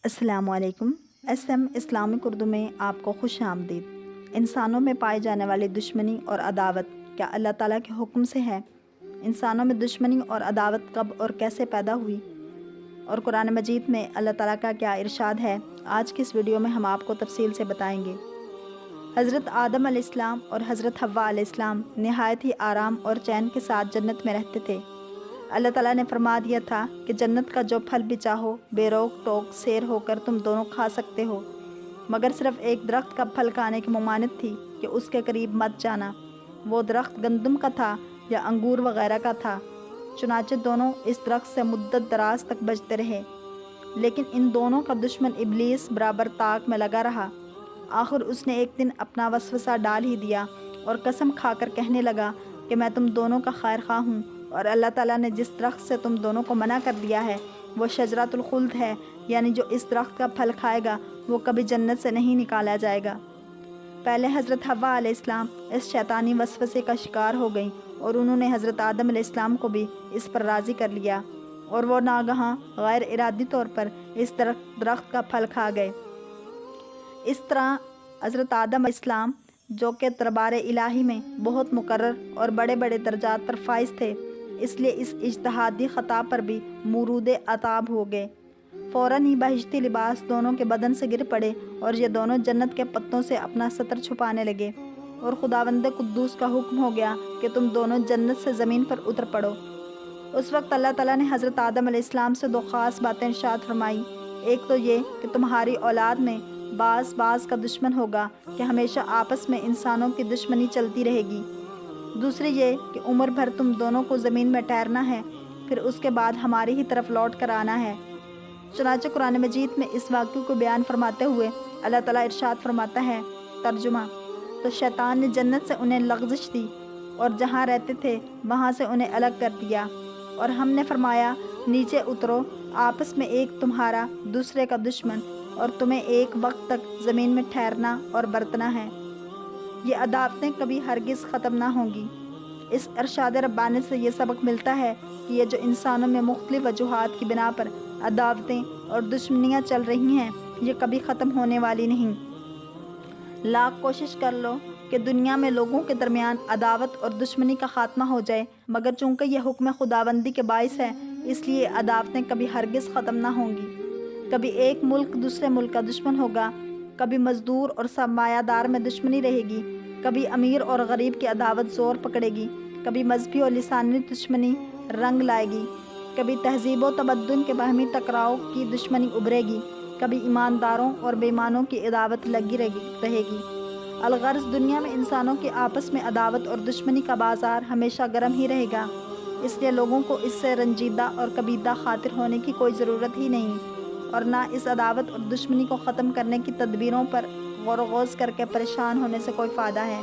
السلام علیکم۔ SM Islamic Urdu میں آپ کو خوش آمدید۔ انسانوں میں پائی جانے والی دشمنی اور عداوت کیا اللہ تعالیٰ کے حکم سے ہے؟ انسانوں میں دشمنی اور عداوت کب اور کیسے پیدا ہوئی؟ اور قرآن مجید میں اللہ تعالیٰ کا کیا ارشاد ہے؟ آج کی اس ویڈیو میں ہم آپ کو تفصیل سے بتائیں گے۔ حضرت آدم علیہ السلام اور حضرت حوا علیہ السلام نہایت ہی آرام اور چین کے ساتھ جنت میں رہتے تھے۔ اللہ تعالیٰ نے فرما دیا تھا کہ جنت کا جو پھل بھی چاہو بے روک ٹوک سیر ہو کر تم دونوں کھا سکتے ہو، مگر صرف ایک درخت کا پھل کھانے کی ممانعت تھی کہ اس کے قریب مت جانا۔ وہ درخت گندم کا تھا یا انگور وغیرہ کا تھا۔ چنانچہ دونوں اس درخت سے مدت دراز تک بچتے رہے، لیکن ان دونوں کا دشمن ابلیس برابر طاق میں لگا رہا۔ آخر اس نے ایک دن اپنا وسوسہ ڈال ہی دیا اور قسم کھا کر کہنے لگا کہ میں تم دونوں کا خیر خواہ ہوں، اور اللہ تعالیٰ نے جس درخت سے تم دونوں کو منع کر دیا ہے وہ شجرۃ الخلد ہے، یعنی جو اس درخت کا پھل کھائے گا وہ کبھی جنت سے نہیں نکالا جائے گا۔ پہلے حضرت حوا علیہ السلام اس شیطانی وسوسے کا شکار ہو گئیں اور انہوں نے حضرت آدم علیہ السلام کو بھی اس پر راضی کر لیا، اور وہ ناگہاں غیر ارادی طور پر اس درخت کا پھل کھا گئے۔ اس طرح حضرت آدم علیہ السلام جو کہ دربار الہی میں بہت مقرر اور بڑے بڑے درجات پر فائز تھے، اس لیے اس اجتہادی خطا پر بھی مورود عتاب ہو گئے۔ فوراً ہی بہشتی لباس دونوں کے بدن سے گر پڑے اور یہ دونوں جنت کے پتوں سے اپنا ستر چھپانے لگے، اور خداوند قدوس کا حکم ہو گیا کہ تم دونوں جنت سے زمین پر اتر پڑو۔ اس وقت اللہ تعالیٰ نے حضرت آدم علیہ السلام سے دو خاص باتیں ارشاد فرمائی۔ ایک تو یہ کہ تمہاری اولاد میں بعض کا دشمن ہوگا کہ ہمیشہ آپس میں انسانوں کی دشمنی چلتی رہے گی۔ دوسری یہ کہ عمر بھر تم دونوں کو زمین میں ٹھہرنا ہے، پھر اس کے بعد ہماری ہی طرف لوٹ کر آنا ہے۔ چنانچہ قرآن مجید میں اس واقعے کو بیان فرماتے ہوئے اللہ تعالیٰ ارشاد فرماتا ہے، ترجمہ: تو شیطان نے جنت سے انہیں لغزش دی اور جہاں رہتے تھے وہاں سے انہیں الگ کر دیا، اور ہم نے فرمایا نیچے اترو، آپس میں ایک تمہارا دوسرے کا دشمن، اور تمہیں ایک وقت تک زمین میں ٹھہرنا اور برتنا ہے۔ یہ عداوتیں کبھی ہرگز ختم نہ ہوں گی۔ اس ارشاد ربانی سے یہ سبق ملتا ہے کہ یہ جو انسانوں میں مختلف وجوہات کی بنا پر عداوتیں اور دشمنیاں چل رہی ہیں، یہ کبھی ختم ہونے والی نہیں۔ لاکھ کوشش کر لو کہ دنیا میں لوگوں کے درمیان عداوت اور دشمنی کا خاتمہ ہو جائے، مگر چونکہ یہ حکم خداوندی کے باعث ہے، اس لیے عداوتیں کبھی ہرگز ختم نہ ہوں گی۔ کبھی ایک ملک دوسرے ملک کا دشمن ہوگا، کبھی مزدور اور سرمایہ دار میں دشمنی رہے گی، کبھی امیر اور غریب کی عداوت زور پکڑے گی، کبھی مذہبی اور لسانی دشمنی رنگ لائے گی، کبھی تہذیب و تمدن کے باہمی ٹکراؤ کی دشمنی ابھرے گی، کبھی ایمانداروں اور بے ایمانوں کی عداوت لگی رہے گی۔ الغرض دنیا میں انسانوں کے آپس میں عداوت اور دشمنی کا بازار ہمیشہ گرم ہی رہے گا، اس لیے لوگوں کو اس سے رنجیدہ اور کبیدہ خاطر ہونے کی کوئی ضرورت ہی نہیں، اور نہ اس عداوت اور دشمنی کو ختم کرنے کی تدبیروں پر غور و خوض کر کے پریشان ہونے سے کوئی فائدہ ہے،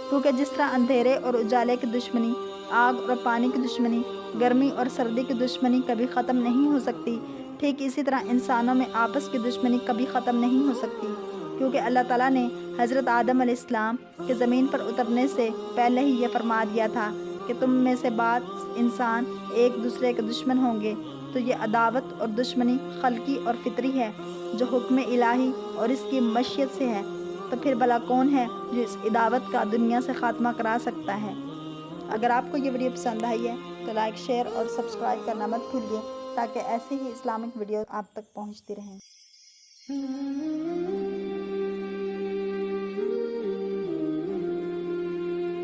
کیونکہ جس طرح اندھیرے اور اجالے کی دشمنی، آگ اور پانی کی دشمنی، گرمی اور سردی کی دشمنی کبھی ختم نہیں ہو سکتی، ٹھیک اسی طرح انسانوں میں آپس کی دشمنی کبھی ختم نہیں ہو سکتی، کیونکہ اللہ تعالیٰ نے حضرت آدم علیہ السلام کے زمین پر اترنے سے پہلے ہی یہ فرما دیا تھا کہ تم میں سے بعض انسان ایک دوسرے کے دشمن ہوں گے۔ تو یہ عداوت اور دشمنی خلقی اور فطری ہے جو حکم الہی اور اس کی مشیت سے ہے، تو پھر بھلا کون ہے جو اس عداوت کا دنیا سے خاتمہ کرا سکتا ہے؟ اگر آپ کو یہ ویڈیو پسند آئی ہے تو لائک، شیئر اور سبسکرائب کرنا مت بھولیے، تاکہ ایسے ہی اسلامک ویڈیو آپ تک پہنچتی رہیں۔